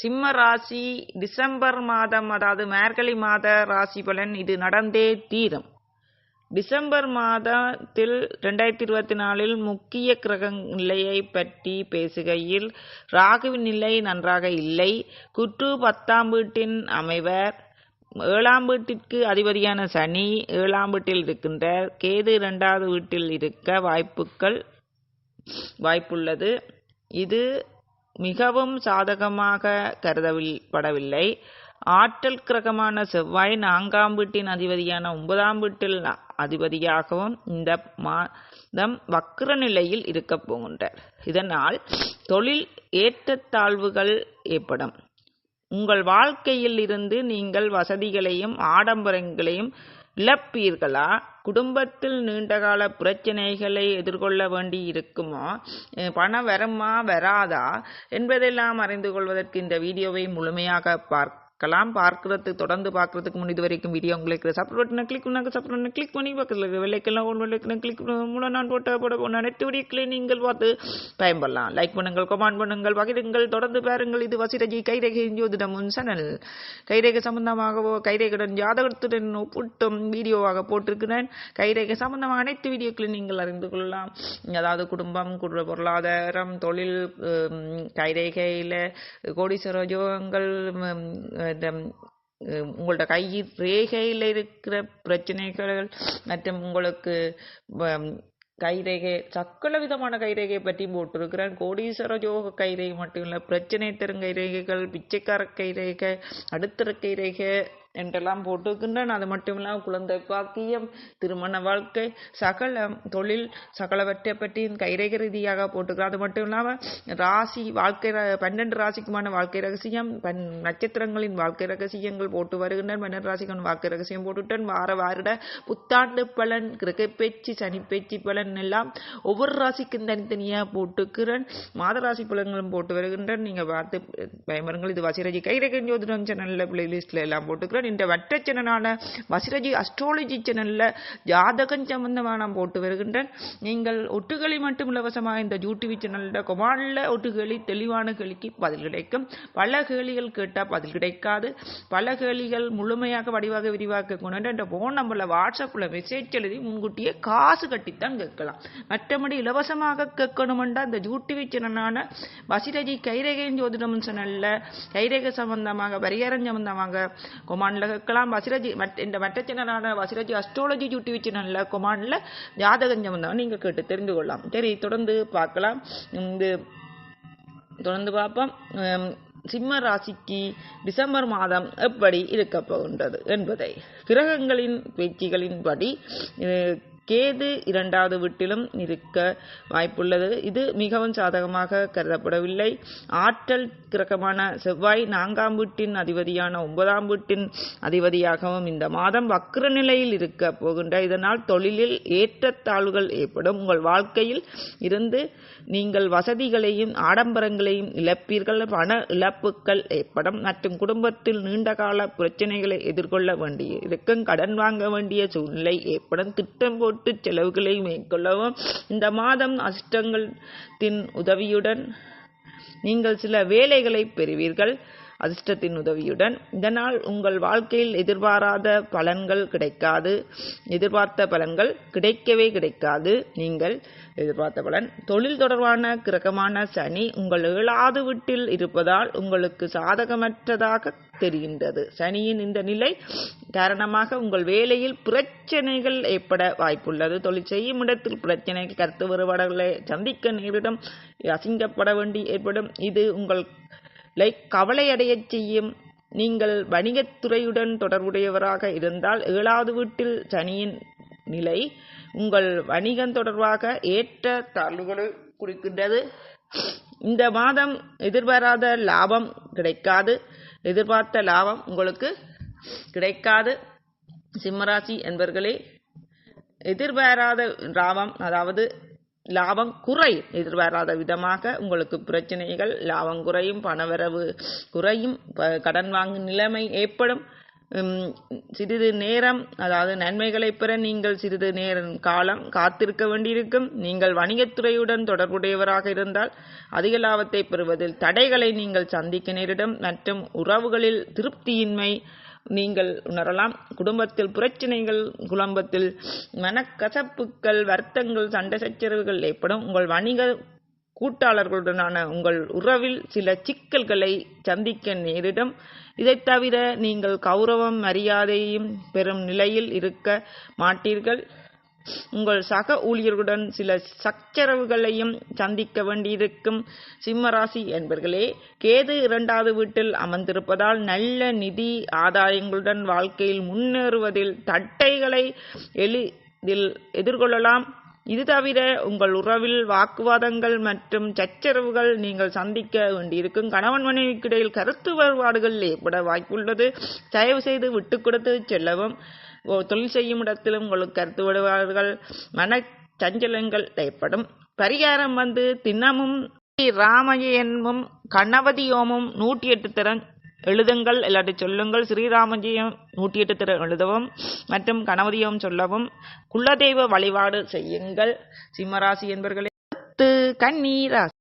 சிம்ம ராசி டிசம்பர் மாதம், அதாவது மார்கழி மாத ராசி பலன் இது நடந்தே தீரும். டிசம்பர் மாதத்தில் 2024 முக்கிய கிரக நிலையை பற்றி பேசுகையில் ராகுவின் நிலை நன்றாக இல்லை. குரு 10ஆம் வீட்டின் அமைவர். 7ஆம் வீட்டிற்கு அதிபதியான சனி 7ஆம் வீட்டில் இருக்கின்றார். கேது 2வது வீட்டில் இருக்க வாய்ப்புள்ளது. இது மிகவும் சாதகமாக கருதப்படவில்லை. ஆற்றல் கிரகமான செவ்வாய் 4ஆம் வீட்டின் அதிபதியான 9ஆம் வீட்டில் அதிபதியாகவும் இந்த மாதம் வக்ர நிலையில் இருக்கப் போகின்றார். இதனால் தொழில் ஏற்றத்தாழ்வுகள் ஏற்படும். உங்கள் வாழ்க்கையில் இருந்து நீங்கள் வசதிகளையும் ஆடம்பரங்களையும் இழப்பீர்களா? குடும்பத்தில் நீண்டகால பிரச்சனைகளை எதிர்கொள்ள வேண்டி இருக்குமோ? பணம் வருமா வராதா என்பதெல்லாம் அறிந்து கொள்வதற்கு இந்த வீடியோவை முழுமையாக தொடர்ந்து பார்க்கறதுக்கு முன் இது வரைக்கும் வீடியோ உங்களுக்கு சப்ஸ்கிரைப் கிளிக் பண்ணி பக்கத்தில் வெள்ளைக்கெல்லாம் கிளிக் மூலம் நான் போட நெட் வீடியோக்களை நீங்கள் பார்த்து பயன்படலாம். லைக் பண்ணுங்கள், கமெண்ட் பண்ணுங்கள், பகிருங்கள், தொடர்ந்து பாருங்கள். இது வசிரஜி கைரேகை ஜோதிடம் சேனல். கைரேகை சம்பந்தமாகவோ கைரேகையுடன் ஜாதகத்துடன் ஒப்பிட்டும் வீடியோவாக போட்டிருக்கிறேன். கைரேகை சம்பந்தமாக அனைத்து வீடியோக்களையும் நீங்கள் அறிந்து கொள்ளலாம். அதாவது குடும்பம், பொருளாதாரம், தொழில், கைரேகையில் கோடீஸ்வர யோகங்கள், உங்களோட கை ரேகையில் இருக்கிற பிரச்சனைகள் மற்றும் உங்களுக்கு கைரேகை சக்கல விதமான கைரேகை பற்றி போட்டிருக்கிறேன். கோடீஸ்வர யோக கைரேகை மட்டும் இல்லை, பிரச்சனை தரும் கைரேகைகள், பிச்சைக்கார கைரேகை, அடுத்தர கைரேகை என்றெல்லாம் போட்டிருக்கின்றேன். அது மட்டும் இல்லாமல் குழந்தை பாக்கியம், திருமண வாழ்க்கை, சகல தொழில், சகலவற்றை பற்றியும் கைரேகை ரீதியாக போட்டிருக்கிறேன். அது மட்டும் இல்லாமல் ராசி வாழ்க்கை 12 ராசிக்குமான வாழ்க்கை ரகசியம், நட்சத்திரங்களின் வாழ்க்கை ரகசியங்கள் போட்டு வருகின்றன. 12 ராசிக்கான வாழ்க்கை ரகசியம் போட்டுவிட்டேன். வார புத்தாண்டு பலன், கிரகப்பேச்சு, சனிப்பேச்சு பலன் எல்லாம் ஒவ்வொரு ராசிக்கும் தனித்தனியாக போட்டுக்கிறேன். மாத ராசி பலன்களும் போட்டு வருகின்றன. நீங்கள் பார்த்து பயமருங்கள். இது வசிரஜி கைரேகை ஜோதிடம் சேனல்ல பிளேலிஸ்ட்ல எல்லாம் போட்டுக்கிறேன். இந்த வட்ட சேனலான வசிரஜி அஸ்ட்ராலஜி சேனல்ல ஜாதகம் சம்பந்தமான போட்டு வருகின்றேன். நீங்கள் ஒட்டுகளி மட்டும் இலவசமாக இந்த யூடியூப் சேனல்ல கொமான்ல ஒட்டுகளி தெளிவான கேள்விக்கு பதில் கிடைக்கும். பல கேள்விகள் கேட்டால் பதில் கிடைக்காது. பல கேள்விகள் முழுமையாக வடிவாக விரிவாக்க கொண்டு இந்த போன் நம்பர்ல வாட்ஸ்அப்ல மெசேஜ் எழுதி முன்கூட்டியே காசு கட்டித்தான் கேட்கலாம். மற்றபடி இலவசமாக கேட்கணுமெண்டா இந்த யூடியூப் சேனலான வசிரஜி கைரேகை ஜோதிடம் சேனல்ல கைரேகை சம்பந்தமாக பரிகாரம் சம்பந்தமாக கொமான்ல கேட்கலாம். வசிரஜி இந்த மற்ற சேனலான வசிரஜி அஸ்ட்ராலஜி யூடியூப் சேனல்ல கொமான்ல ஜாதகம் சம்பந்தமாக நீங்க கேட்டு தெரிந்து கொள்ளலாம். சரி, தொடர்ந்து பார்க்கலாம். தொடர்ந்து பார்ப்போம். சிம்ம ராசிக்கு டிசம்பர் மாதம் எப்படி இருக்க போகின்றது என்பதை கிரகங்களின் பேச்சுகளின்படி கேது 2வது வீட்டிலும் இருக்க வாய்ப்புள்ளது. இது மிகவும் சாதகமாக கருதப்படவில்லை. ஆற்றல் கிரகமான செவ்வாய் 4ஆம் வீட்டின் அதிபதியான 9ஆம் வீட்டின் அதிபதியாகவும் இந்த மாதம் வக்ர நிலையில் இருக்க போகின்ற. இதனால் தொழிலில் ஏற்றத்தாழ்வுகள் ஏற்படும். உங்கள் வாழ்க்கையில் இருந்து நீங்கள் வசதிகளையும் ஆடம்பரங்களையும் இழப்பீர்கள். பண இழப்புகள் ஏற்படும் மற்றும் குடும்பத்தில் நீண்டகால பிரச்சனைகளை எதிர்கொள்ள வேண்டிய இருக்கும். கடன் வாங்க வேண்டிய சூழ்நிலை ஏற்படும். திட்டம் போட்டு செலவுகளை மேற்கொள்ளவும். இந்த மாதம் அதிர்ஷ்டத்தின் உதவியுடன் நீங்கள் சில வேலைகளை பெறுவீர்கள். அதிர்ஷ்டத்தின் உதவியுடன் இதனால் உங்கள் வாழ்க்கையில் எதிர்பாராத பலன்கள் கிடைக்காது. எதிர்பார்த்த பலன்கள் கிடைக்கவே கிடைக்காது. நீங்கள் எதிர்பார்த்த பலன். தொழில் தொடர்பான கிரகமான சனி உங்கள் 7வது வீட்டில் இருப்பதால் உங்களுக்கு சாதகமற்றதாக தெரிகின்றது. சனியின் இந்த நிலை காரணமாக உங்கள் வேலையில் பிரச்சனைகள் ஏற்பட வாய்ப்புள்ளது. தொழில் செய்யும் இடத்தில் பிரச்சனைகள், கருத்து வேறுபாடுகளை சந்திக்க நேரிடும். அசிங்கப்பட வேண்டி ஏற்படும். இது உங்கள் கவலை அடைய செய்யும். நீங்கள் வணிகத்துறையுடன் தொடர்புடையவராக இருந்தால் 7வது வீட்டில் சனியின் நிலை உங்கள் வணிகம் தொடர்பாக ஏற்ற தாழ்வுகளை குறிக்கின்றது. இந்த மாதம் எதிர்பாராத லாபம் கிடைக்காது. எதிர்பார்த்த லாபம் உங்களுக்கு கிடைக்காது. சிம்மராசி என்பவர்களே, எதிர்பாராத லாபம், அதாவது லாபம் குறையும். எதிர்பாராத விதமாக உங்களுக்கு பிரச்சனைகள், லாபம் குறையும், பணவரவு குறையும், கடன் வாங்கும் நிலைமை ஏற்படும். சிறிது நேரம், அதாவது நன்மைகளை பெற நீங்கள் சிறிது காலம் காத்திருக்க வேண்டியிருக்கும். நீங்கள் வணிகத்துறையுடன் தொடர்புடையவராக இருந்தால் அதிக லாபத்தை பெறுவதில் தடைகளை நீங்கள் சந்திக்க நேரிடும். மற்றும் உறவுகளில் திருப்தியின்மை நீங்கள் உணரலாம். குடும்பத்தில் பிரச்சனைகள், குடும்பத்தில் மனக்கசப்புகள், வருத்தங்கள், சண்டை சச்சரவுகள் ஏற்படும். உங்கள் வணிக கூட்டாளர்களுடனான உங்கள் உறவில் சில சிக்கல்களை சந்திக்க நேரிடும். இதை தவிர நீங்கள் கௌரவம், மரியாதையும் பெறும் நிலையில் இருக்க மாட்டீர்கள். உங்கள் சக ஊழியர்களுடன் சில சச்சரவுகளையும் சந்திக்க வேண்டியிருக்கும். சிம்மராசி என்பர்களே, கேது 2வது வீட்டில் அமர்ந்திருப்பதால் நல்ல நிதி ஆதாயங்களுடன் வாழ்க்கையில் முன்னேறுவதில் தடைகளை எளிதில் எதிர்கொள்ளலாம். இது தவிர உங்கள் உறவில் வாக்குவாதங்கள் மற்றும் சச்சரவுகள் நீங்கள் சந்திக்க வேண்டியிருக்கும். கணவன் மனைவிக்கிடையில் கருத்து வேறுபாடுகள் ஏற்பட வாய்ப்புள்ளது. தயவு செய்து விட்டு கொடுத்து செல்லவும். தொழில் செய்யும் இடத்திலும் உங்களுக்கு கருத்து வேறுபாடுகள், மன சஞ்சலங்கள் ஏற்படும். பரிகாரம் தினமும் ராமஜெயமும் கணபதியோமும் 108 தரம் எழுதுங்கள், இல்லாட்டி சொல்லுங்கள். ஸ்ரீராமஜெயம் 108 தரம் எழுதவும் மற்றும் கணபதியோம் சொல்லவும். குலதெய்வ வழிபாடு செய்யுங்கள். சிம்மராசி என்பர்களே, கன்னி ராசி.